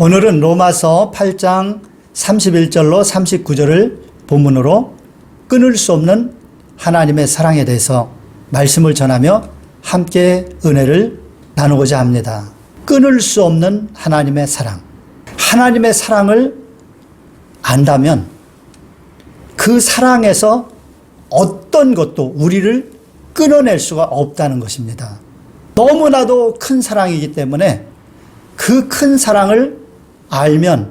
오늘은 로마서 8장 31절로 39절을 본문으로 끊을 수 없는 하나님의 사랑에 대해서 말씀을 전하며 함께 은혜를 나누고자 합니다. 끊을 수 없는 하나님의 사랑. 하나님의 사랑을 안다면 그 사랑에서 어떤 것도 우리를 끊어낼 수가 없다는 것입니다. 너무나도 큰 사랑이기 때문에 그 큰 사랑을 알면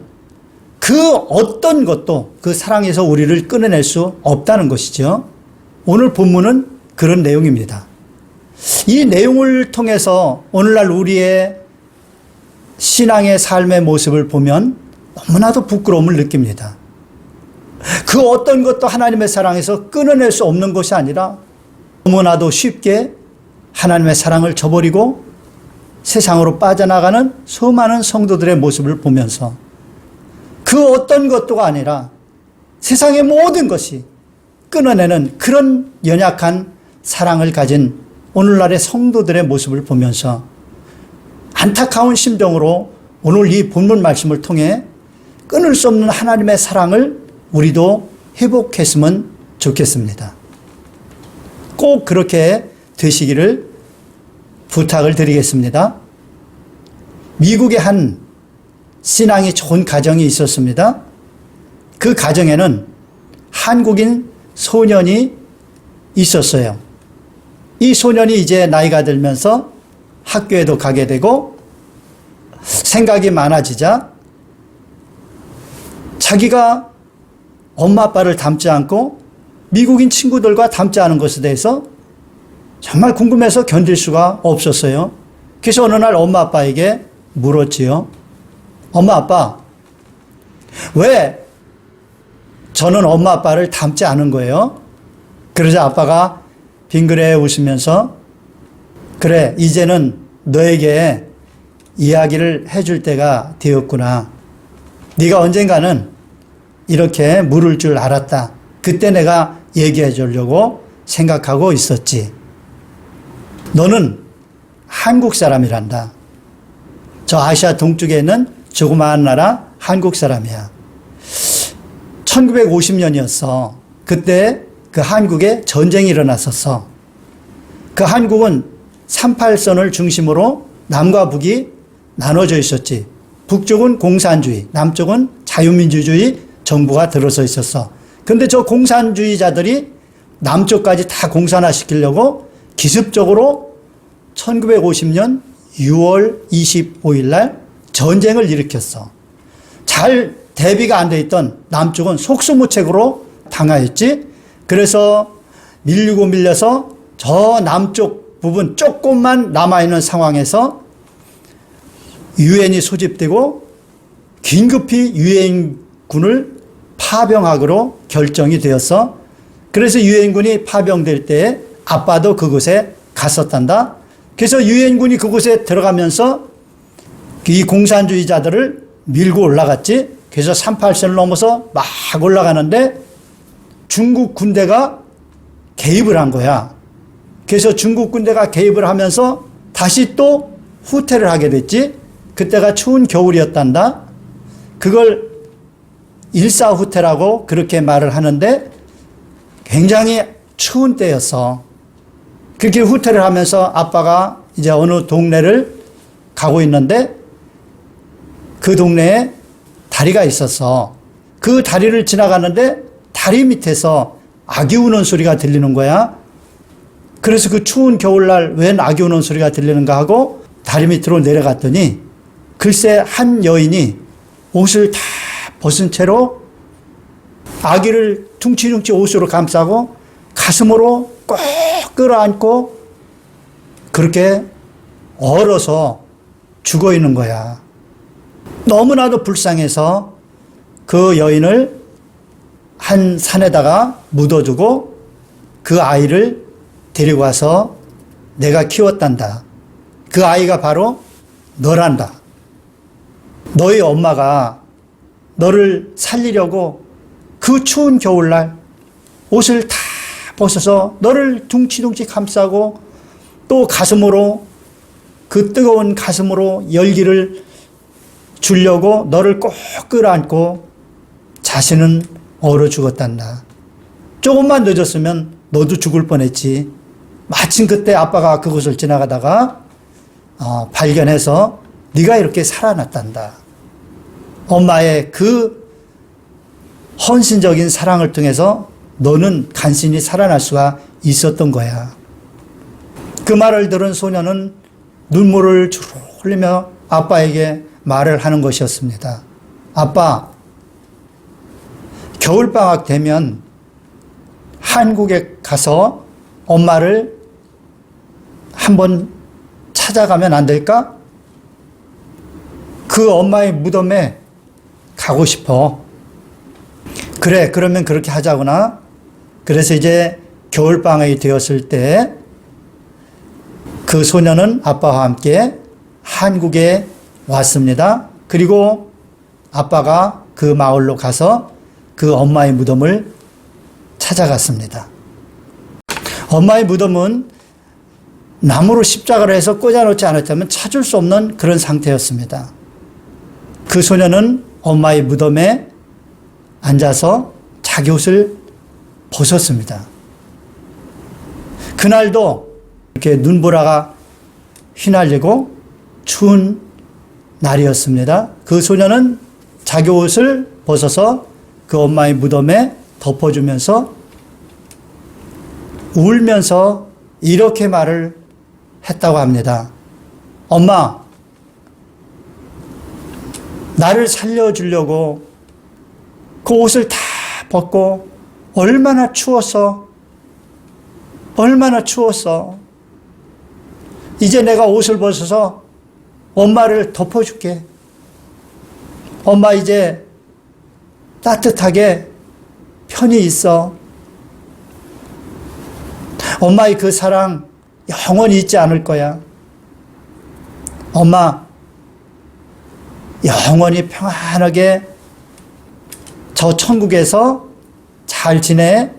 그 어떤 것도 그 사랑에서 우리를 끊어낼 수 없다는 것이죠. 오늘 본문은 그런 내용입니다. 이 내용을 통해서 오늘날 우리의 신앙의 삶의 모습을 보면 너무나도 부끄러움을 느낍니다. 그 어떤 것도 하나님의 사랑에서 끊어낼 수 없는 것이 아니라 너무나도 쉽게 하나님의 사랑을 저버리고 세상으로 빠져나가는 수많은 성도들의 모습을 보면서 그 어떤 것도가 아니라 세상의 모든 것이 끊어내는 그런 연약한 사랑을 가진 오늘날의 성도들의 모습을 보면서 안타까운 심정으로 오늘 이 본문 말씀을 통해 끊을 수 없는 하나님의 사랑을 우리도 회복했으면 좋겠습니다. 꼭 그렇게 되시기를 부탁을 드리겠습니다. 미국의 한 신앙이 좋은 가정이 있었습니다. 그 가정에는 한국인 소년이 있었어요. 이 소년이 이제 나이가 들면서 학교에도 가게 되고 생각이 많아지자 자기가 엄마 아빠를 닮지 않고 미국인 친구들과 닮지 않은 것에 대해서 정말 궁금해서 견딜 수가 없었어요. 그래서 어느 날 엄마 아빠에게 물었지요. 엄마 아빠, 왜 저는 엄마 아빠를 닮지 않은 거예요? 그러자 아빠가 빙그레 웃으면서 그래, 이제는 너에게 이야기를 해줄 때가 되었구나. 네가 언젠가는 이렇게 물을 줄 알았다. 그때 내가 얘기해 주려고 생각하고 있었지. 너는 한국 사람이란다. 저 아시아 동쪽에 있는 조그마한 나라 한국 사람이야. 1950년이었어. 그때 그 한국에 전쟁이 일어났었어. 그 한국은 38선을 중심으로 남과 북이 나눠져 있었지. 북쪽은 공산주의, 남쪽은 자유민주주의 정부가 들어서 있었어. 그런데 저 공산주의자들이 남쪽까지 다 공산화시키려고 기습적으로 1950년 6월 25일 날 전쟁을 일으켰어. 잘 대비가 안 돼 있던 남쪽은 속수무책으로 당하였지. 그래서 밀려서 저 남쪽 부분 조금만 남아있는 상황에서 유엔이 소집되고 긴급히 유엔군을 파병하기로 결정이 되었어. 그래서 유엔군이 파병될 때 아빠도 그곳에 갔었단다. 그래서 유엔군이 그곳에 들어가면서 이 공산주의자들을 밀고 올라갔지. 그래서 38선을 넘어서 막 올라가는데 중국 군대가 개입을 한 거야. 그래서 중국 군대가 개입을 하면서 다시 또 후퇴를 하게 됐지. 그때가 추운 겨울이었단다. 그걸 일사후퇴라고 그렇게 말을 하는데 굉장히 추운 때였어. 그렇게 후퇴를 하면서 아빠가 이제 어느 동네를 가고 있는데 그 동네에 다리가 있었어. 그 다리를 지나가는데 다리 밑에서 아기 우는 소리가 들리는 거야. 그래서 그 추운 겨울날 웬 아기 우는 소리가 들리는가 하고 다리 밑으로 내려갔더니 글쎄 한 여인이 옷을 다 벗은 채로 아기를 퉁치퉁치 옷으로 감싸고 가슴으로 꼭 끌어안고 그렇게 얼어서 죽어 있는 거야. 너무나도 불쌍해서 그 여인을 한 산에다가 묻어두고 그 아이를 데리고 와서 내가 키웠단다. 그 아이가 바로 너란다. 너희 엄마가 너를 살리려고 그 추운 겨울날 옷을 다 벗어서 너를 둥치둥치 감싸고 또 가슴으로 그 뜨거운 가슴으로 열기를 주려고 너를 꼭 끌어안고 자신은 얼어 죽었단다. 조금만 늦었으면 너도 죽을 뻔했지. 마침 그때 아빠가 그곳을 지나가다가 발견해서 네가 이렇게 살아났단다. 엄마의 그 헌신적인 사랑을 통해서 너는 간신히 살아날 수가 있었던 거야. 그 말을 들은 소녀는 눈물을 주르르 흘리며 아빠에게 말을 하는 것이었습니다. 아빠, 겨울방학 되면 한국에 가서 엄마를 한번 찾아가면 안 될까? 그 엄마의 무덤에 가고 싶어. 그래, 그러면 그렇게 하자구나. 그래서 이제 겨울방학이 되었을 때 그 소녀는 아빠와 함께 한국에 왔습니다. 그리고 아빠가 그 마을로 가서 그 엄마의 무덤을 찾아갔습니다. 엄마의 무덤은 나무로 십자가를 해서 꽂아놓지 않았다면 찾을 수 없는 그런 상태였습니다. 그 소녀는 엄마의 무덤에 앉아서 자기 옷을 벗었습니다. 그날도 이렇게 눈보라가 휘날리고 추운 날이었습니다. 그 소녀는 자기 옷을 벗어서 그 엄마의 무덤에 덮어주면서 울면서 이렇게 말을 했다고 합니다. 엄마, 나를 살려주려고 그 옷을 다 벗고 얼마나 추웠어. 얼마나 추웠어. 이제 내가 옷을 벗어서 엄마를 덮어줄게. 엄마 이제 따뜻하게 편히 있어. 엄마의 그 사랑 영원히 잊지 않을 거야. 엄마 영원히 평안하게 저 천국에서 잘 지내.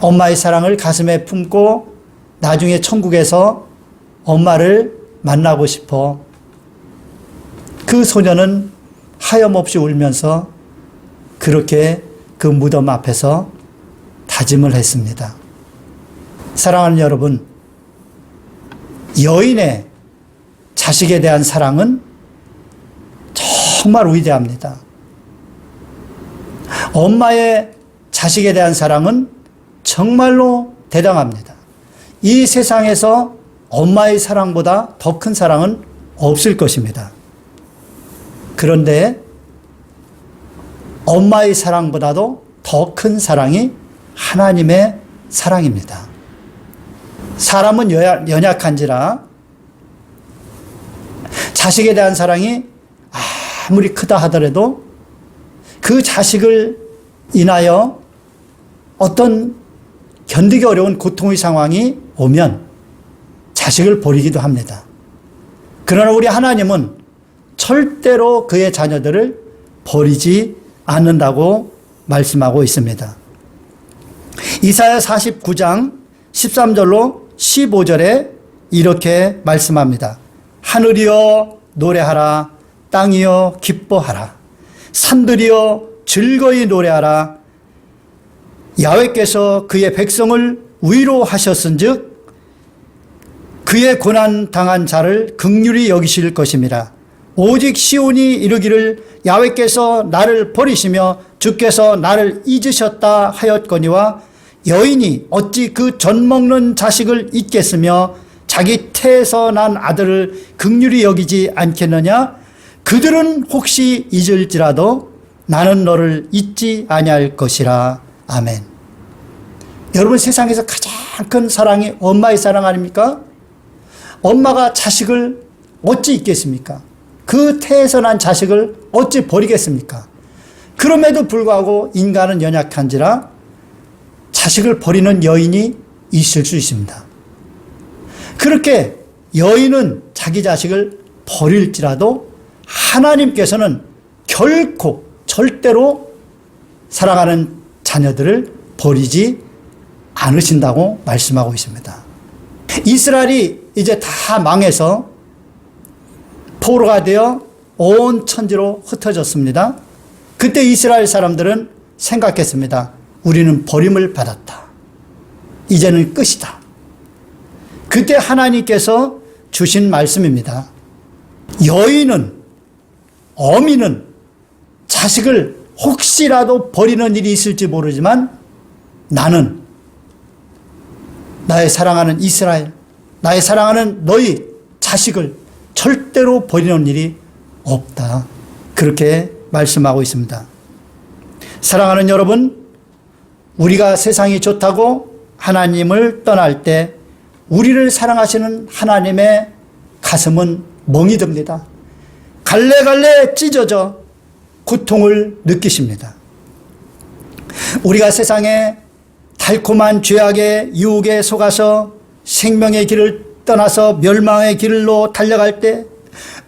엄마의 사랑을 가슴에 품고 나중에 천국에서 엄마를 만나고 싶어. 그 소녀는 하염없이 울면서 그렇게 그 무덤 앞에서 다짐을 했습니다. 사랑하는 여러분, 여인의 자식에 대한 사랑은 정말 위대합니다. 엄마의 자식에 대한 사랑은 정말로 대단합니다. 이 세상에서 엄마의 사랑보다 더 큰 사랑은 없을 것입니다. 그런데 엄마의 사랑보다도 더 큰 사랑이 하나님의 사랑입니다. 사람은 연약한지라 자식에 대한 사랑이 아무리 크다 하더라도 그 자식을 인하여 어떤 견디기 어려운 고통의 상황이 오면 자식을 버리기도 합니다. 그러나 우리 하나님은 절대로 그의 자녀들을 버리지 않는다고 말씀하고 있습니다. 이사야 49장 13절로 15절에 이렇게 말씀합니다. 하늘이여 노래하라. 땅이여 기뻐하라. 산들이여 즐거이 노래하라. 야훼께서 그의 백성을 위로하셨은즉 그의 고난 당한 자를 긍휼히 여기실 것임이라. 오직 시온이 이르기를 야훼께서 나를 버리시며 주께서 나를 잊으셨다 하였거니와 여인이 어찌 그 젖 먹는 자식을 잊겠으며 자기 태에서 난 아들을 긍휼히 여기지 않겠느냐. 그들은 혹시 잊을지라도 나는 너를 잊지 아니할 것이라. 아멘. 여러분, 세상에서 가장 큰 사랑이 엄마의 사랑 아닙니까? 엄마가 자식을 어찌 잊겠습니까? 그 태에서 난 자식을 어찌 버리겠습니까? 그럼에도 불구하고 인간은 연약한지라 자식을 버리는 여인이 있을 수 있습니다. 그렇게 여인은 자기 자식을 버릴지라도 하나님께서는 결코 절대로 사랑하는 자녀들을 버리지 않으신다고 말씀하고 있습니다. 이스라엘이 이제 다 망해서 포로가 되어 온 천지로 흩어졌습니다. 그때 이스라엘 사람들은 생각했습니다. 우리는 버림을 받았다. 이제는 끝이다. 그때 하나님께서 주신 말씀입니다. 여인은, 어미는 자식을 혹시라도 버리는 일이 있을지 모르지만 나는 나의 사랑하는 이스라엘, 나의 사랑하는 너희 자식을 절대로 버리는 일이 없다. 그렇게 말씀하고 있습니다. 사랑하는 여러분, 우리가 세상이 좋다고 하나님을 떠날 때 우리를 사랑하시는 하나님의 가슴은 멍이 듭니다. 갈래갈래 찢어져 고통을 느끼십니다. 우리가 세상에 달콤한 죄악의 유혹에 속아서 생명의 길을 떠나서 멸망의 길로 달려갈 때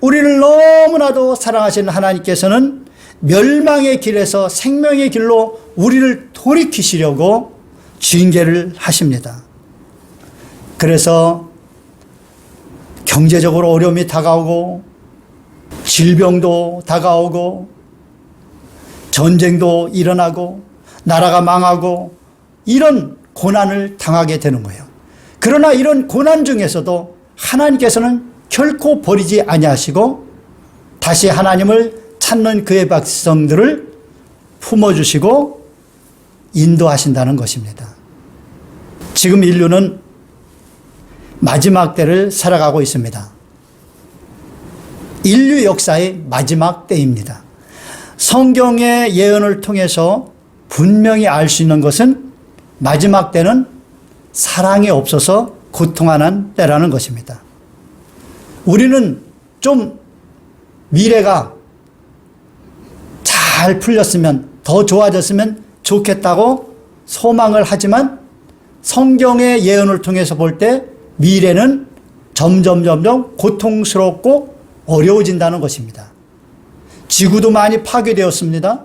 우리를 너무나도 사랑하시는 하나님께서는 멸망의 길에서 생명의 길로 우리를 돌이키시려고 징계를 하십니다. 그래서 경제적으로 어려움이 다가오고 질병도 다가오고 전쟁도 일어나고 나라가 망하고 이런 고난을 당하게 되는 거예요. 그러나 이런 고난 중에서도 하나님께서는 결코 버리지 아니하시고 다시 하나님을 찾는 그의 백성들을 품어주시고 인도하신다는 것입니다. 지금 인류는 마지막 때를 살아가고 있습니다. 인류 역사의 마지막 때입니다. 성경의 예언을 통해서 분명히 알 수 있는 것은 마지막 때는 사랑이 없어서 고통하는 때라는 것입니다. 우리는 좀 미래가 잘 풀렸으면, 더 좋아졌으면 좋겠다고 소망을 하지만 성경의 예언을 통해서 볼 때 미래는 점점 고통스럽고 어려워진다는 것입니다. 지구도 많이 파괴되었습니다.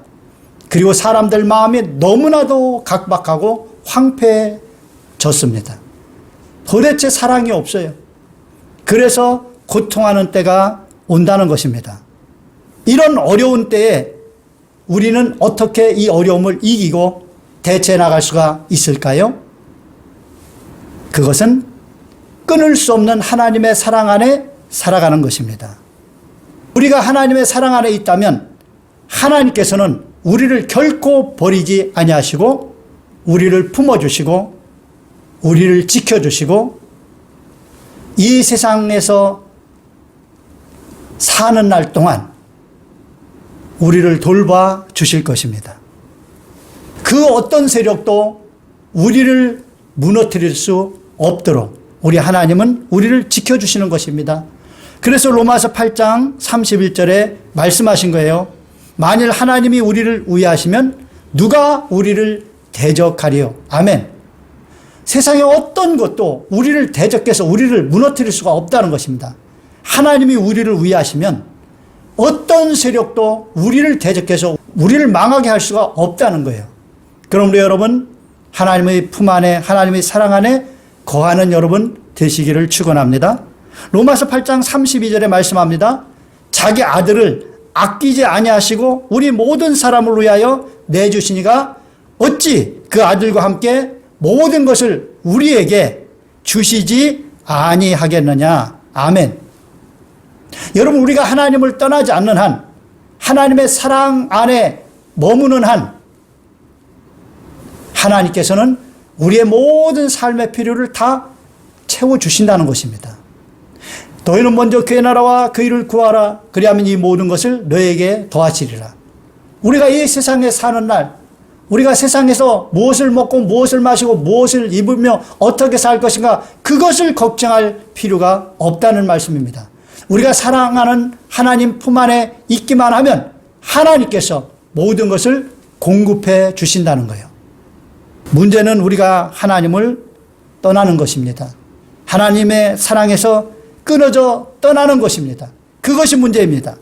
그리고 사람들 마음이 너무나도 각박하고 황폐해졌습니다. 도대체 사랑이 없어요. 그래서 고통하는 때가 온다는 것입니다. 이런 어려운 때에 우리는 어떻게 이 어려움을 이기고 대처해 나갈 수가 있을까요? 그것은 끊을 수 없는 하나님의 사랑 안에 살아가는 것입니다. 우리가 하나님의 사랑 안에 있다면 하나님께서는 우리를 결코 버리지 아니하시고 우리를 품어주시고 우리를 지켜주시고 이 세상에서 사는 날 동안 우리를 돌봐 주실 것입니다. 그 어떤 세력도 우리를 무너뜨릴 수 없도록 우리 하나님은 우리를 지켜주시는 것입니다. 그래서 로마서 8장 31절에 말씀하신 거예요. 만일 하나님이 우리를 위하시면 누가 우리를 대적하리요. 아멘. 세상의 어떤 것도 우리를 대적해서 우리를 무너뜨릴 수가 없다는 것입니다. 하나님이 우리를 위하시면 어떤 세력도 우리를 대적해서 우리를 망하게 할 수가 없다는 거예요. 그러므로 여러분, 하나님의 품 안에, 하나님의 사랑 안에 거하는 여러분 되시기를 축원합니다. 로마서 8장 32절에 말씀합니다. 자기 아들을 아끼지 아니하시고 우리 모든 사람을 위하여 내주시니가 어찌 그 아들과 함께 모든 것을 우리에게 주시지 아니하겠느냐. 아멘. 여러분, 우리가 하나님을 떠나지 않는 한, 하나님의 사랑 안에 머무는 한, 하나님께서는 우리의 모든 삶의 필요를 다 채워주신다는 것입니다. 너희는 먼저 그의 나라와 그 일을 구하라. 그리하면 이 모든 것을 너에게 더하시리라. 우리가 이 세상에 사는 날, 우리가 세상에서 무엇을 먹고 무엇을 마시고 무엇을 입으며 어떻게 살 것인가, 그것을 걱정할 필요가 없다는 말씀입니다. 우리가 사랑하는 하나님 품 안에 있기만 하면 하나님께서 모든 것을 공급해 주신다는 거예요. 문제는 우리가 하나님을 떠나는 것입니다. 하나님의 사랑에서 끊어져 떠나는 것입니다. 그것이 문제입니다.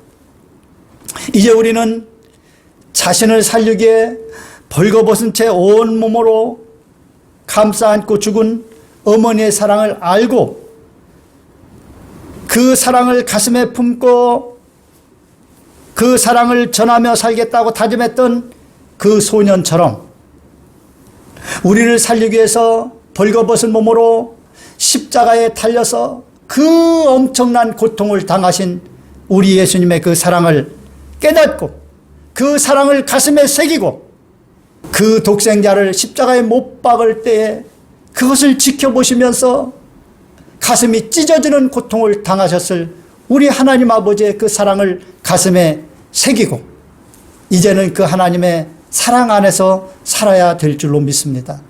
이제 우리는 자신을 살리기에 벌거벗은 채 온몸으로 감싸 안고 죽은 어머니의 사랑을 알고 그 사랑을 가슴에 품고 그 사랑을 전하며 살겠다고 다짐했던 그 소년처럼 우리를 살리기 위해서 벌거벗은 몸으로 십자가에 달려서 그 엄청난 고통을 당하신 우리 예수님의 그 사랑을 깨닫고 그 사랑을 가슴에 새기고 그 독생자를 십자가에 못 박을 때에 그것을 지켜보시면서 가슴이 찢어지는 고통을 당하셨을 우리 하나님 아버지의 그 사랑을 가슴에 새기고 이제는 그 하나님의 사랑 안에서 살아야 될 줄로 믿습니다.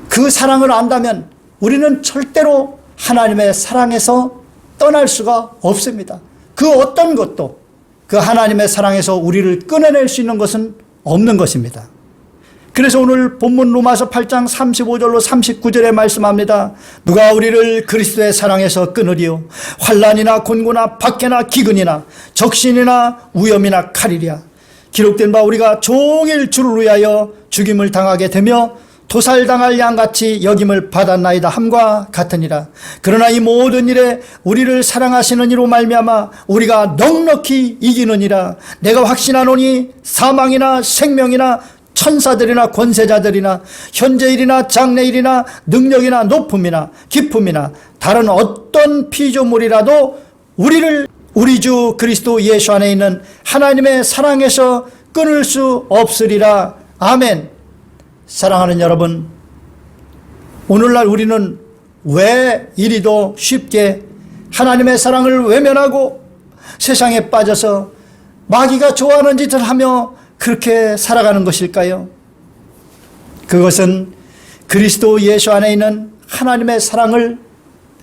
그 사랑을 안다면 우리는 절대로 하나님의 사랑에서 떠날 수가 없습니다. 그 어떤 것도 그 하나님의 사랑에서 우리를 끊어낼 수 있는 것은 없는 것입니다. 그래서 오늘 본문 로마서 8장 35절로 39절에 말씀합니다. 누가 우리를 그리스도의 사랑에서 끊으리요? 환난이나 곤고나 박해나 기근이나 적신이나 위험이나 칼이랴. 기록된 바 우리가 종일 주를 위하여 죽임을 당하게 되며 도살당할 양같이 여김을 받았나이다 함과 같으니라. 그러나 이 모든 일에 우리를 사랑하시는 이로 말미암아 우리가 넉넉히 이기느니라. 내가 확신하노니 사망이나 생명이나 천사들이나 권세자들이나 현재일이나 장래일이나 능력이나 높음이나 기품이나 다른 어떤 피조물이라도 우리를 우리 주 그리스도 예수 안에 있는 하나님의 사랑에서 끊을 수 없으리라. 아멘. 사랑하는 여러분, 오늘날 우리는 왜 이리도 쉽게 하나님의 사랑을 외면하고 세상에 빠져서 마귀가 좋아하는 짓을 하며 그렇게 살아가는 것일까요? 그것은 그리스도 예수 안에 있는 하나님의 사랑을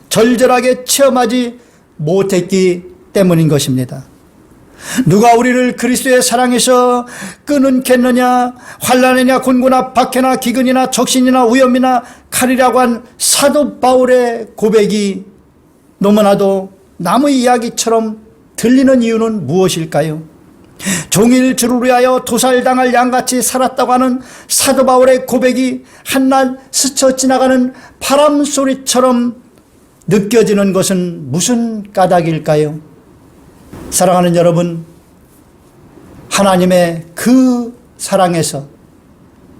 절절하게 체험하지 못했기 때문인 것입니다. 누가 우리를 그리스도의 사랑에서 끊겠느냐? 환난이냐 곤고나 박해나 기근이나 적신이나 위험이나 칼이라고 한 사도 바울의 고백이 너무나도 나무 이야기처럼 들리는 이유는 무엇일까요? 종일 주를 위하여 도살당할 양같이 살았다고 하는 사도 바울의 고백이 한낱 스쳐 지나가는 바람 소리처럼 느껴지는 것은 무슨 까닭일까요? 사랑하는 여러분, 하나님의 그 사랑에서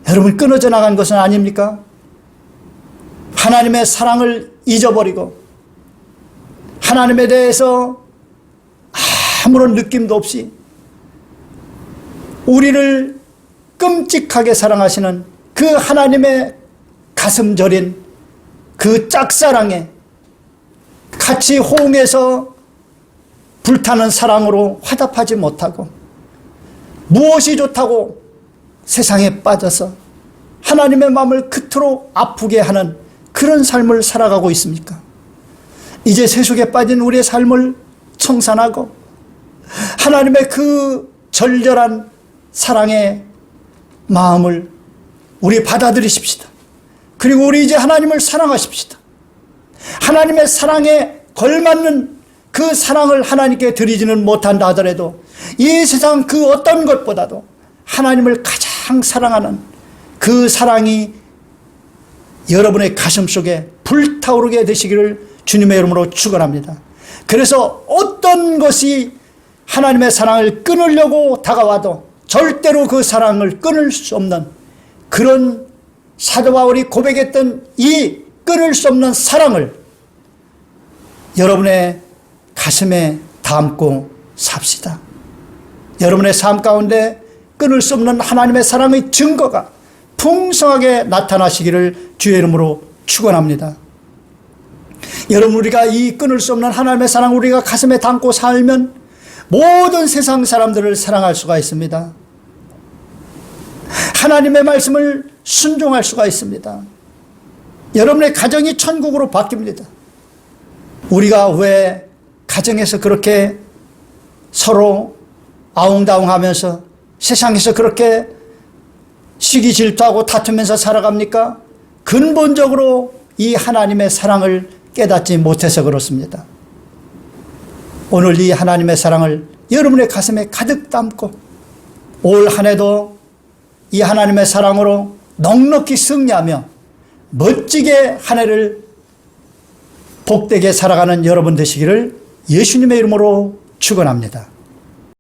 여러분 끊어져 나간 것은 아닙니까? 하나님의 사랑을 잊어버리고 하나님에 대해서 아무런 느낌도 없이 우리를 끔찍하게 사랑하시는 그 하나님의 가슴 저린 그 짝사랑에 같이 호응해서 불타는 사랑으로 화답하지 못하고 무엇이 좋다고 세상에 빠져서 하나님의 마음을 그토록 아프게 하는 그런 삶을 살아가고 있습니까? 이제 세속에 빠진 우리의 삶을 청산하고 하나님의 그 절절한 사랑의 마음을 우리 받아들이십시다. 그리고 우리 이제 하나님을 사랑하십시다. 하나님의 사랑에 걸맞는 그 사랑을 하나님께 드리지는 못한다 하더라도 이 세상 그 어떤 것보다도 하나님을 가장 사랑하는 그 사랑이 여러분의 가슴 속에 불타오르게 되시기를 주님의 이름으로 축원합니다. 그래서 어떤 것이 하나님의 사랑을 끊으려고 다가와도 절대로 그 사랑을 끊을 수 없는 그런 사도 바울이 고백했던 이 끊을 수 없는 사랑을 여러분의 가슴에 담고 삽시다. 여러분의 삶 가운데 끊을 수 없는 하나님의 사랑의 증거가 풍성하게 나타나시기를 주의 이름으로 축원합니다. 여러분, 우리가 이 끊을 수 없는 하나님의 사랑 우리가 가슴에 담고 살면 모든 세상 사람들을 사랑할 수가 있습니다. 하나님의 말씀을 순종할 수가 있습니다. 여러분의 가정이 천국으로 바뀝니다. 우리가 왜 가정에서 그렇게 서로 아웅다웅하면서 세상에서 그렇게 시기 질투하고 다투면서 살아갑니까? 근본적으로 이 하나님의 사랑을 깨닫지 못해서 그렇습니다. 오늘 이 하나님의 사랑을 여러분의 가슴에 가득 담고 올 한 해도 이 하나님의 사랑으로 넉넉히 승리하며 멋지게 한 해를 복되게 살아가는 여러분 되시기를 예수님의 이름으로 축원합니다.